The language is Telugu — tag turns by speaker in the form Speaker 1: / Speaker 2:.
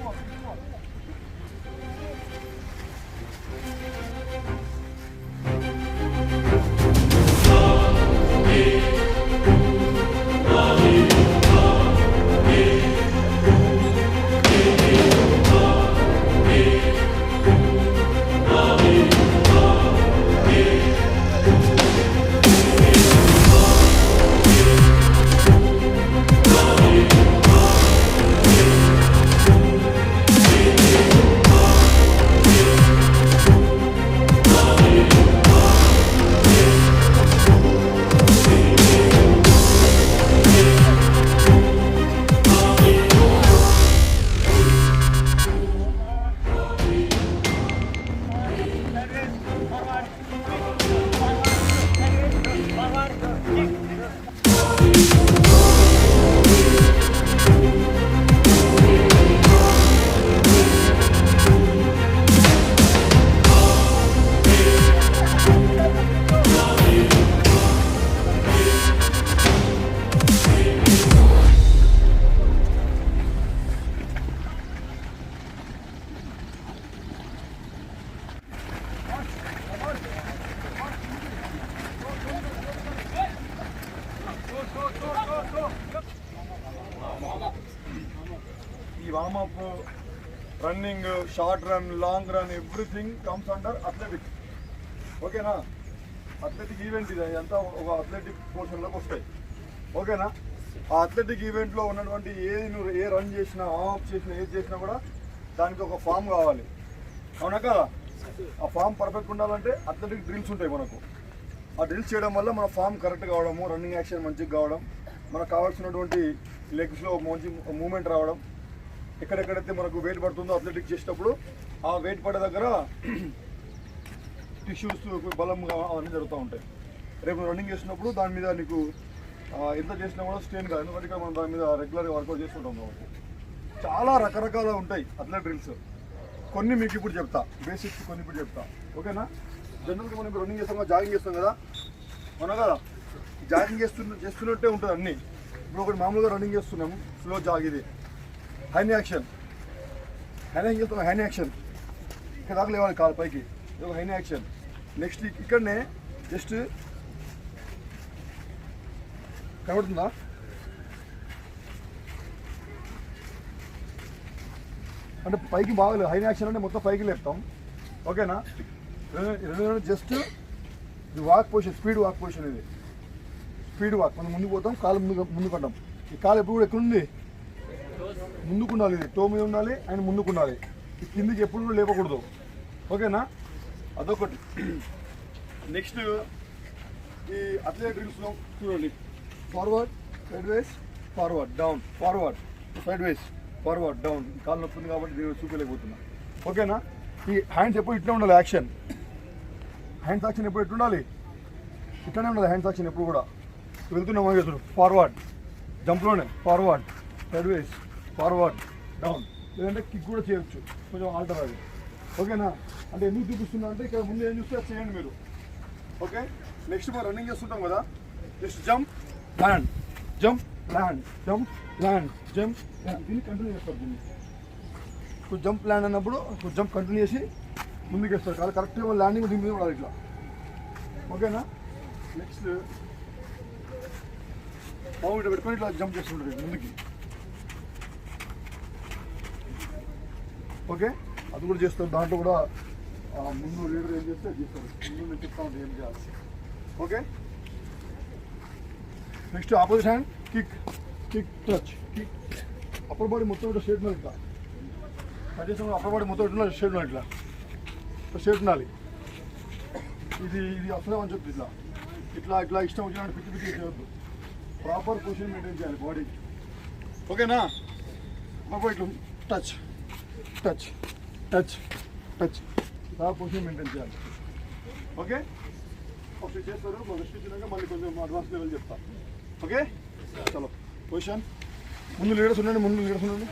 Speaker 1: ఈ warm up, running, short run, long run, everything comes under athletics. ఓకేనా? అథ్లెటిక్ ఈవెంట్ ఇది, అంతా ఒక అథ్లెటిక్ పోర్షన్లోకి వస్తాయి. ఓకేనా? ఆ అథ్లెటిక్ ఈవెంట్లో ఉన్నటువంటి ఏది నువ్వు ఏ రన్ చేసినా, వార్మప్ చేసినా, ఏది చేసినా కూడా దానికి ఒక ఫామ్ కావాలి. అవునా కదా? ఆ ఫామ్ పర్ఫెక్ట్ ఉండాలంటే అథ్లెటిక్ డ్రిల్స్ ఉంటాయి మనకు. ఆ డ్రిల్స్ చేయడం వల్ల మన ఫామ్ కరెక్ట్ కావడము, రన్నింగ్ యాక్షన్ మంచిగా కావడం, మనకు కావాల్సినటువంటి లెగ్స్లో మంచి మూమెంట్ రావడం, ఎక్కడెక్కడైతే మనకు వెయిట్ పడుతుందో అథ్లెటిక్ చేసేటప్పుడు ఆ వెయిట్ పడే దగ్గర టిష్యూస్ బలంగా అవన్నీ జరుగుతూ ఉంటాయి. రేపు రన్నింగ్ చేసినప్పుడు దాని మీద నీకు ఎంత చేసినా కూడా స్ట్రెయిన్ కాదు, ఎందుకంటే మనం దాని మీద రెగ్యులర్గా వర్కౌట్ చేస్తుంటాం కాబట్టి. చాలా రకరకాల ఉంటాయి అథ్లెట్ డ్రిల్స్. కొన్ని మీకు ఇప్పుడు చెప్తా, బేసిక్స్ కొన్ని ఇప్పుడు చెప్తా. ఓకేనా? జనరల్గా మనం రన్నింగ్ చేస్తాం కదా, జాగింగ్ చేస్తాం కదా, అవునా కదా? జాగింగ్ చేస్తున్నట్టే ఉంటుంది అన్నీ. ఇప్పుడు ఒకటి మామూలుగా రన్నింగ్ చేస్తున్నాము, స్లో జాగ్, ఇది హ్యాండ్ యాక్షన్. హ్యాండ్ చేస్తాం, హ్యాండ్ యాక్షన్ ఇక్కడ దాకా లేవాలి కాలు పైకి, ఇది ఒక హ్యాండ్ యాక్షన్. నెక్స్ట్ ఇక్కడనే జస్ట్ కనబడుతుందా? అంటే పైకి బాగలేదు. హ్యాండ్ యాక్షన్ అంటే మొత్తం పైకి లేపుతాం. ఓకేనా? జస్ట్ ఇది walk position, speed walk position. ఇది స్పీడ్ వాక్. మనం ముందుకు పోతాం, కాలు ముందుకుంటాం. ఈ కాలు ఎప్పుడు కూడా ఎక్కడుంది? ముందుకుండాలి. ఇది టో మీద ఉండాలి, ఆయన ముందుకుండాలి. ఈ కిందికి ఎప్పుడు కూడా లేపకూడదు. ఓకేనా? అదొకటి. నెక్స్ట్ ఈ అథ్లెట్ డ్రిల్స్లో చూడండి, forward, side ways, forward, down, forward, side ways, forward, down. కాలు నొప్పుంది కాబట్టి దీన్ని చూపించలేకపోతున్నా. ఓకేనా? ఈ హ్యాండ్స్ ఎప్పుడు ఇట్లా ఉండాలి. యాక్షన్, హ్యాండ్స్ యాక్షన్ ఎప్పుడు ఎట్లుండాలి? ఇట్లానే ఉండాలి హ్యాండ్స్ యాక్షన్ ఎప్పుడు కూడా. వెళ్తున్నాం చూడు, ఫార్వర్డ్, జంప్లోనే forward, side ways, forward, down. లేదంటే కిక్ కూడా చేయొచ్చు, కొంచెం ఆల్టర్ అది. ఓకేనా? అంటే ఎందుకు చూపిస్తున్నా అంటే ఇక్కడ ముందు ఏం చూస్తే చేయండి మీరు. ఓకే? నెక్స్ట్ మనం రన్నింగ్ చేస్తుంటాం కదా, just jump, land, jump, land, jump, land, jump, land. దీన్ని కంటిన్యూ చేస్తారు. దీన్ని ఇప్పుడు జంప్ ల్యాండ్ అన్నప్పుడు జంప్ కంటిన్యూ చేసి ముందుకు వేస్తారు. కాదు కరెక్ట్గా ల్యాండింగ్ దీని మీద ఉండాలి ఇట్లా. ఓకేనా? నెక్స్ట్ పావు ఇట్లా పెట్టుకొని ఇట్లా జంప్ చేస్తుంటుంది ముందుకి. ఓకే? అది కూడా చేస్తారు. దాంట్లో కూడా ముందు లీడర్ ఏం చేస్తే చేస్తారు. ముందు నేను చెప్తా ఉంటాను ఏం చేయాలి. Okay? Next opposite hand, kick, kick, touch, kick. Upper body మొత్తం ఇట్లా స్ట్రేట్ ఉండాలి. ఇట్లా టచ్ చేసిన అప్పర్ బాడీ మొత్తం ఇట్లా స్ట్రేట్ ఉండాలి. ఇట్లా స్ట్రేట్ ఉండాలి. ఇది అసలే అని చెప్తుంది. ఇట్లా ఇట్లా ఇట్లా ఇష్టం వచ్చినట్టు పిచ్చి పిచ్చి చేయవద్దు. ప్రాపర్ పొజిషన్ మెయింటైన్ చేయాలి బాడీకి. ఓకేనా? అప్పర్ ఇట్లా టచ్, టచ్, టచ్, టచ్, ఆ పొజిషన్ మెయింటైన్ చేయాలి. ఓకే? ఒకటి చేస్తారు, రెస్ట్ ఇచ్చినాక మళ్ళీ కొంచెం అడ్వాన్స్ లెవెల్ చెప్తా. ఓకే? చలో పొజిషన్. ముందు లీడర్స్ ఉండండి, ముందు లీడర్స్ ఉండండి.